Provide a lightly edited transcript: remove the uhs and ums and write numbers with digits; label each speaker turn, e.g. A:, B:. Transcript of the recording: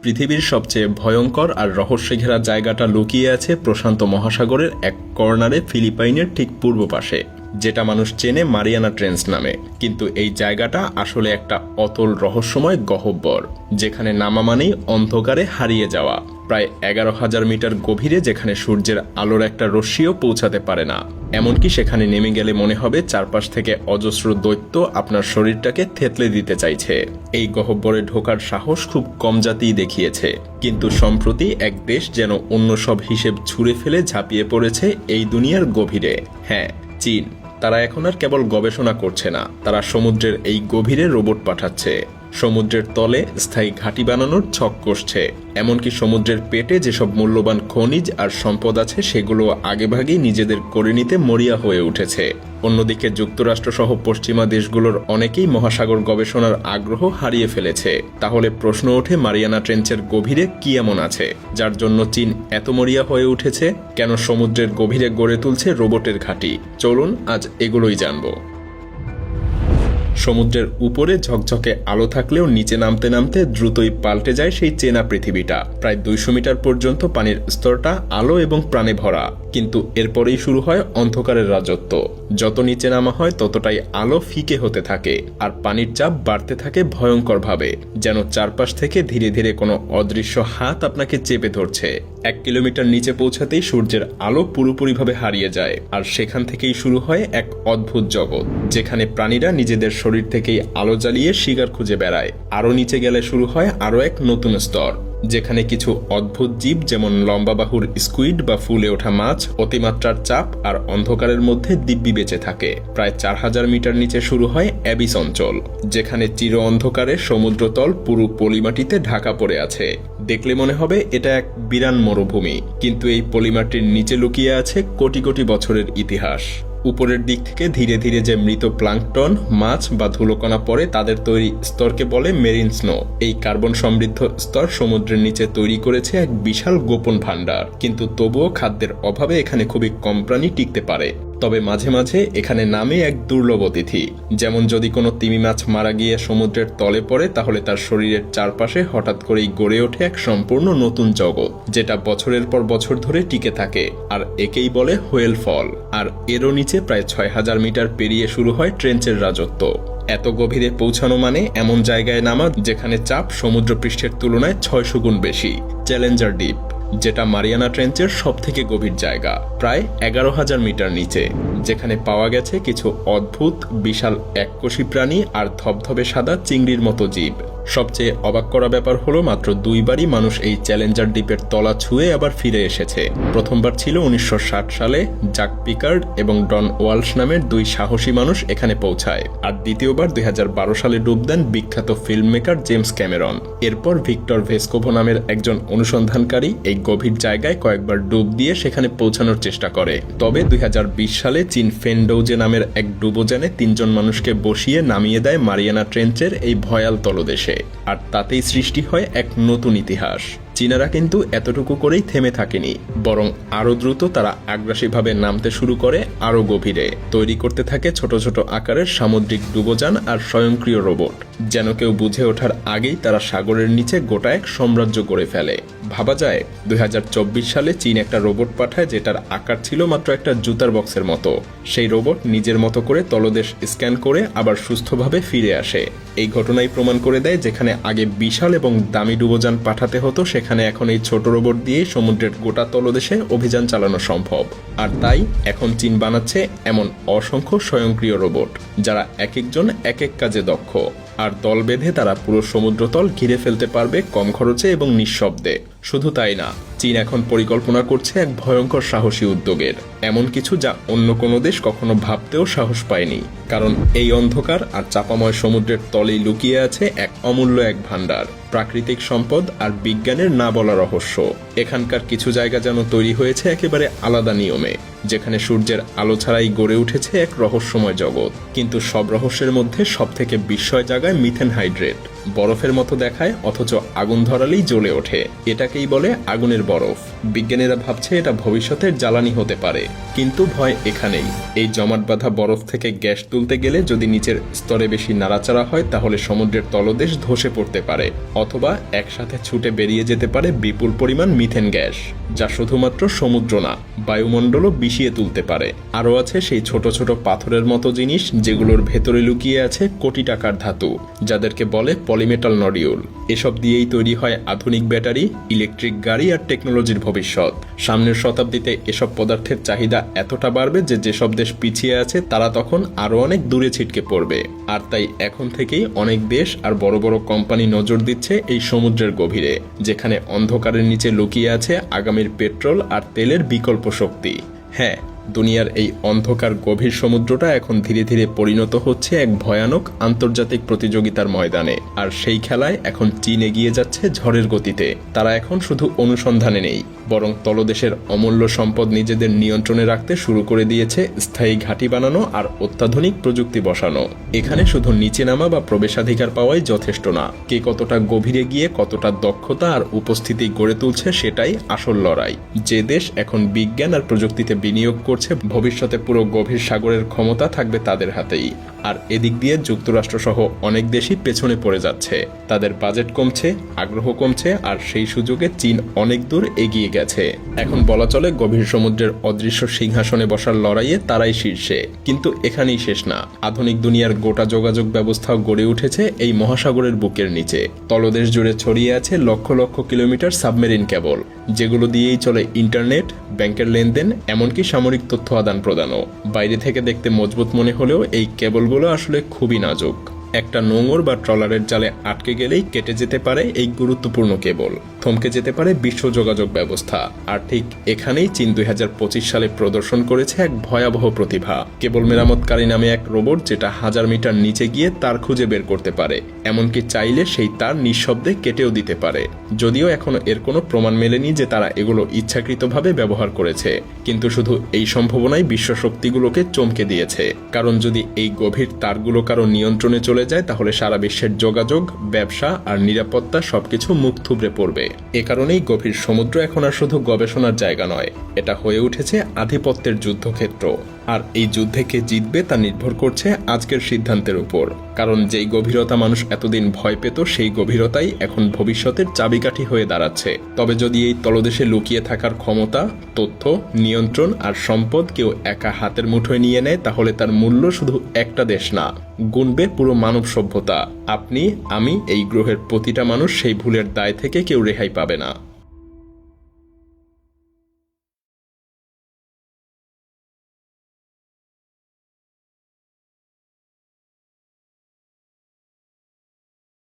A: পৃথিবীর সবচেয়ে ভয়ঙ্কর আর রহস্যে ঘেরা জায়গাটা লুকিয়ে আছে প্রশান্ত মহাসাগরের এক কর্নারে ফিলিপাইনের ঠিক পূর্ব পাশে, যেটা মানুষ চেনে মারিয়ানা ট্রেঞ্চ নামে। কিন্তু এই জায়গাটা আসলে একটা অতল রহস্যময় গহ্বর, যেখানে নামা মানেই অন্ধকারে হারিয়ে যাওয়া। প্রায় 11,000 মিটার গভীরে, যেখানে সূর্যের আলোর একটা রশ্মিও পৌঁছাতে পারে না। এমনকি সেখানে নেমে গেলে মনে হবে চারপাশ থেকে অজস্র দৈত্য আপনার শরীরটাকে থেতলে দিতে চাইছে। এই গহ্বরে ঢোকার সাহস খুব কম জাতিই দেখিয়েছে, কিন্তু সম্প্রতি এক দেশ যেন অন্য সব হিসেব ছুঁড়ে ফেলে ঝাঁপিয়ে পড়েছে এই দুনিয়ার গভীরে। হ্যাঁ, চীন। তারা এখন আর কেবল গবেষণা করছে না, তারা সমুদ্রের এই গভীরে রোবট পাঠাচ্ছে, সমুদ্রের তলে স্থায়ী ঘাঁটি বানানোর ছক কষছে। এমনকি সমুদ্রের পেটে যেসব মূল্যবান খনিজ আর সম্পদ আছে সেগুলো আগেভাগেই নিজেদের করে নিতে মরিয়া হয়ে উঠেছে। অন্যদিকে যুক্তরাষ্ট্র সহ পশ্চিমা দেশগুলোর অনেকেই মহাসাগর গবেষণার আগ্রহ হারিয়ে ফেলেছে। তাহলে প্রশ্ন ওঠে, মারিয়ানা ট্রেঞ্চের গভীরে কি এমন আছে যার জন্য চীন এত মরিয়া হয়ে উঠেছে? কেন সমুদ্রের গভীরে গড়ে তুলছে রোবটের ঘাঁটি? চলুন আজ এগুলোই জানবো। সমুদ্রের উপরে ঝকঝকে আলো থাকলেও নিচে নামতে নামতে দ্রুতই পাল্টে যায় সেই চেনা পৃথিবীটা। প্রায় 200 মিটার পর্যন্ত পানির স্তরটা আলো এবং প্রাণে ভরা, কিন্তু এরপরেই শুরু হয় অন্ধকারের রাজত্ব। যত নিচে নামা হয় ততটাই আলো ফিকে হতে থাকে, আর পানির চাপ বাড়তে থাকে ভয়ঙ্করভাবে, যেন চারপাশ থেকে ধীরে ধীরে কোনো অদৃশ্য হাত আপনাকে চেপে ধরছে। 1 কিলোমিটার নিচে পৌঁছাতেই সূর্যের আলো পুরোপুরিভাবে হারিয়ে যায়, আর সেখান থেকেই শুরু হয় এক অদ্ভুত জগৎ, যেখানে প্রাণীরা নিজেদের শরীর থেকেই আলো জ্বালিয়ে শিকার খুঁজে বেড়ায়। আরো নিচে গেলে শুরু হয় আরো এক নতুন স্তর, যেখানে কিছু অদ্ভুত জীব যেমন লম্বা বাহুর স্কুইড বা ফুলে ওঠা মাছ অতিমাত্রার চাপ আর অন্ধকারের মধ্যে দিব্যি বেঁচে থাকে। প্রায় 4000 মিটার নিচে শুরু হয় অ্যাবিস অঞ্চল, যেখানে চির অন্ধকারে সমুদ্রতল পুরো পলিমাটিতে ঢাকা পড়ে আছে। দেখলে মনে হবে এটা এক বিরান মরুভূমি, কিন্তু এই পলিমাটির নিচে লুকিয়ে আছে কোটি কোটি বছরের ইতিহাস। উপরের দিক থেকে ধীরে ধীরে যে মৃত প্লাঙ্কটন, মাছ বা ধুলোকণা পড়ে, তাদের তৈরি স্তরকে বলে মেরিন স্নো। এই কার্বন সমৃদ্ধ স্তর সমুদ্রের নিচে তৈরি করেছে এক বিশাল গোপন ভাণ্ডার, কিন্তু তবুও খাদ্যের অভাবে এখানে খুবই কম প্রাণী টিকতে পারে। তবে মাঝে মাঝে এখানে নামে এক দুর্লভ অতিথি, যেমন যদি কোনো তিমি মাছ মারা গিয়ে সমুদ্রের তলে পড়ে, তাহলে তার শরীরের চারপাশে হঠাৎ করেই গড়ে ওঠে এক সম্পূর্ণ নতুন জগৎ, যেটা বছরের পর বছর ধরে টিকে থাকে। আর একেই বলে হোয়েল ফল। আর এরও নিচে প্রায় 6000 মিটার পেরিয়ে শুরু হয় ট্রেঞ্চের রাজত্ব। এত গভীরে পৌঁছানো মানে এমন জায়গায় নামা যেখানে চাপ সমুদ্রপৃষ্ঠের তুলনায় 600 গুণ বেশি। চ্যালেঞ্জার দ্বীপ, যেটা মারিয়ানা ট্রেঞ্চের সবথেকে গভীর জায়গা, প্রায় 11,000 মিটার নিচে, যেখানে পাওয়া গেছে কিছু অদ্ভুত বিশাল এককোষী প্রাণী আর ধবধবে সাদা চিংড়ির মতো জীব। সবচেয়ে অবাক করা ব্যাপার হলো, মাত্র 2 বারই মানুষ এই চ্যালেঞ্জার দ্বীপের তলা ছুঁয়ে আবার ফিরে এসেছে। প্রথমবার ছিল 1960 সালে, জাক পিকার্ড এবং ডন ওয়ালশ নামের 2 সাহসী মানুষ এখানে পৌঁছায়। আর দ্বিতীয়বার 2012 সালে ডুব দেন বিখ্যাত ফিল্ম মেকার জেমস ক্যামেরন। এরপর ভিক্টর ভেস্কোভো নামের একজন অনুসন্ধানকারী এই গভীর জায়গায় কয়েকবার ডুব দিয়ে সেখানে পৌঁছানোর চেষ্টা করে। তবে 2020 সালে চীন ফেনডৌজে নামের এক ডুবোযানে 3 জন মানুষকে বসিয়ে নামিয়ে দেয় মারিয়ানা ট্রেঞ্চের এই ভয়াল তলদেশে। আর তাতেই সৃষ্টি হয় এক নতুন ইতিহাস। চীনারা কিন্তু এতটুকু করেই থেমে থাকেনি, বরং আরো দ্রুত তারা আগ্রাসীভাবে নামতে শুরু করে আরো গভীরে। তৈরি করতে থাকে ছোট ছোট আকারের সামুদ্রিক ডুবোযান আর স্বয়ংক্রিয় রোবট, যেন কেউ বুঝে ওঠার আগেই তারা সাগরের নিচে গোটা এক সাম্রাজ্য গড়ে ফেলে। ভাবা যায় 2024 সালে চীন একটা রোবট পাঠায়, যেটার আকার ছিল মাত্র একটা জুতার বক্সের মতো। সেই রোবট নিজের মতো করে তলদেশ স্ক্যান করে আবার সুস্থভাবে ফিরে আসে। এই ঘটনাই প্রমাণ করে দেয়, যেখানে আগে বিশাল এবং দামি ডুবোযান পাঠাতে হতো, সেখানে এখন এই ছোট রোবট দিয়ে সমুদ্রের গোটা তলদেশে অভিযান চালানো সম্ভব। আর তাই এখন চীন বানাচ্ছে এমন অসংখ্য স্বয়ংক্রিয় রোবট, যারা এক একজন এক এক কাজে দক্ষ। আর দল বেঁধে তারা পুরো সমুদ্রতল ঘিরে ফেলতে পারবে কম খরচে এবং নিঃশব্দে। শুধু তাই না, চীন এখন পরিকল্পনা করছে এক ভয়ঙ্কর সাহসী উদ্যোগের, এমন কিছু যা অন্য কোনো দেশ কখনো ভাবতেও সাহস পায়নি। কারণ এই অন্ধকার আর চাপাময় সমুদ্রের তলেই লুকিয়ে আছে এক অমূল্য এক ভাণ্ডার, প্রাকৃতিক সম্পদ আর বিজ্ঞানের না বলা রহস্য। এখানকার কিছু জায়গা যেন তৈরি হয়েছে একেবারে আলাদা নিয়মে, যেখানে সূর্যের আলো ছাড়াই গড়ে উঠেছে এক রহস্যময় জগৎ। কিন্তু সব রহস্যের মধ্যে সবথেকে বিস্ময় জাগায় মিথেন হাইড্রেট। বরফের মতো দেখায় অথচ আগুন ধরালেই জ্বলে ওঠে। এটাকেই বলে আগুনের বরফ। বিজ্ঞানীরা ভাবছে এটা ভবিষ্যতের জ্বালানি হতে পারে, কিন্তু ভয় এখানেই। এই জমাট বাঁধা বরফ থেকে গ্যাস তুলতে গেলে যদি নিচের স্তরে বেশি নাড়াচাড়া হয় তাহলে সমুদ্রের তলদেশ ধসে পড়তে পারে, অথবা একসাথে ছুটে বেরিয়ে যেতে পারে বিপুল পরিমাণ মিথেন গ্যাস, যা শুধুমাত্র সমুদ্র না, বায়ুমণ্ডলও বিষিয়ে তুলতে পারে। আরও আছে সেই ছোট ছোট পাথরের মতো জিনিস যেগুলোর ভেতরে লুকিয়ে আছে কোটি টাকার ধাতু, যাদেরকে বলে পলিমেটাল নডিউল। এসব দিয়েই তৈরি হয় আধুনিক ব্যাটারি, ইলেকট্রিক গাড়ি আর টেকনোলজির ভবিষ্যৎ। সামনের শতাব্দীতে এসব পদার্থের চাহিদা এতটা বাড়বে যে যেসব দেশ পিছিয়ে আছে তারা তখন আরও অনেক দূরে ছিটকে পড়বে। আর তাই এখন থেকেই অনেক দেশ আর বড় বড় কোম্পানি নজর দিচ্ছে এই সমুদ্রের গভীরে, যেখানে অন্ধকারের নিচে লুকিয়ে আছে আগামীর পেট্রোল আর তেলের বিকল্প শক্তি। হ্যাঁ, দুনিয়ার এই অন্ধকার গভীর সমুদ্রটা এখন ধীরে ধীরে পরিণত হচ্ছে এক ভয়ানক আন্তর্জাতিক প্রতিযোগিতার ময়দানে। আর সেই খেলায় এখন চীন এগিয়ে যাচ্ছে ঝড়ের গতিতে। তারা এখন শুধু অনুসন্ধানে নেই, বরং তলদেশের অমূল্য সম্পদ নিজেদের নিয়ন্ত্রণে রাখতে শুরু করে দিয়েছে স্থায়ী ঘাঁটি বানানো আর অত্যাধুনিক প্রযুক্তি বসানো। এখানে শুধু নিচে নামা বা প্রবেশাধিকার পাওয়াই যথেষ্ট না, কে কতটা গভীরে গিয়ে কতটা দক্ষতা আর উপস্থিতি গড়ে তুলছে সেটাই আসল লড়াই। যে দেশ এখন বিজ্ঞান আর প্রযুক্তিতে বিনিয়োগ করছে, ভবিষ্যতে পুরো গভীর সাগরের ক্ষমতা থাকবে তাদের হাতেই। আর এদিক দিয়ে যুক্তরাষ্ট্র সহ অনেক দেশই পেছনে পড়ে যাচ্ছে। তাদের বাজেট কমছে, আগ্রহ কমছে, আর সেই সুযোগে চীন অনেক দূর এগিয়ে গেছে। এখন বলা চলে গভীর সমুদ্রের অদৃশ্য সিংহাসনে বসার লড়াইয়ে তারাই শীর্ষে। কিন্তু এখানেই শেষ না। আধুনিক দুনিয়ার গোটা যোগাযোগ ব্যবস্থাও গড়ে উঠেছে এই মহাসাগরের বুকের নিচে। তলদেশ জুড়ে ছড়িয়ে আছে lakh lakh kilometre submarine cable, যেগুলো দিয়েই চলে ইন্টারনেট, ব্যাংকের লেনদেন, এমনকি সামরিক তথ্য আদান প্রদানও। বাইরে থেকে দেখতে মজবুত মনে হলেও এই কেবলগুলো আসলে খুবই নাজুক। একটা নোঙর বা ট্রলারের জালে আটকে গেলেই কেটে যেতে পারে এই গুরুত্বপূর্ণ কেবল, থমকে যেতে পারে বিশ্ব যোগাযোগ ব্যবস্থা। আর ঠিক এখানেই চীন 2025 সালে প্রদর্শন করেছে এক ভয়াবহ প্রতিভা, কেবল মেরামতকারী নামে এক রোবট, যেটা 1000 মিটার নিচে গিয়ে তার খুঁজে বের করতে পারে, এমনকি চাইলে সেই তার নিঃশব্দে কেটেও দিতে পারে। যদিও এখনো এর কোনো প্রমাণ মেলেনি যে তারা এগুলো ইচ্ছাকৃতভাবে ব্যবহার করেছে, কিন্তু শুধু এই সম্ভাবনাই বিশ্ব শক্তিগুলোকে চমকে দিয়েছে। কারণ যদি এই গভীর তারগুলো কারো নিয়ন্ত্রণে চলে যায় তাহলে সারা বিশ্বের যোগাযোগ, ব্যবসা আর নিরাপত্তা সবকিছু মুখ থুবড়ে পড়বে। এ কারণেই গভীর সমুদ্র এখন আর শুধু গবেষণার জায়গা নয়, এটা হয়ে উঠেছে আধিপত্যের যুদ্ধক্ষেত্র। আর এই যুদ্ধে কে জিতবে তা নির্ভর করছে আজকের সিদ্ধান্তের উপর। কারণ যেই গভীরতা মানুষ এতদিন ভয় পেত, সেই গভীরতাই এখন ভবিষ্যতের চাবিকাঠি হয়ে দাঁড়াচ্ছে। তবে যদি এই তলদেশে লুকিয়ে থাকার ক্ষমতা, তথ্য, নিয়ন্ত্রণ আর সম্পদ কেউ একা হাতের মুঠোয় নিয়ে নেয়, তাহলে তার মূল্য শুধু একটা দেশ না, গুনবে পুরো মানব সভ্যতা। আপনি, আমি, এই গ্রহের প্রতিটা মানুষ সেই ভুলের দায় থেকে কেউ রেহাই পাবে না।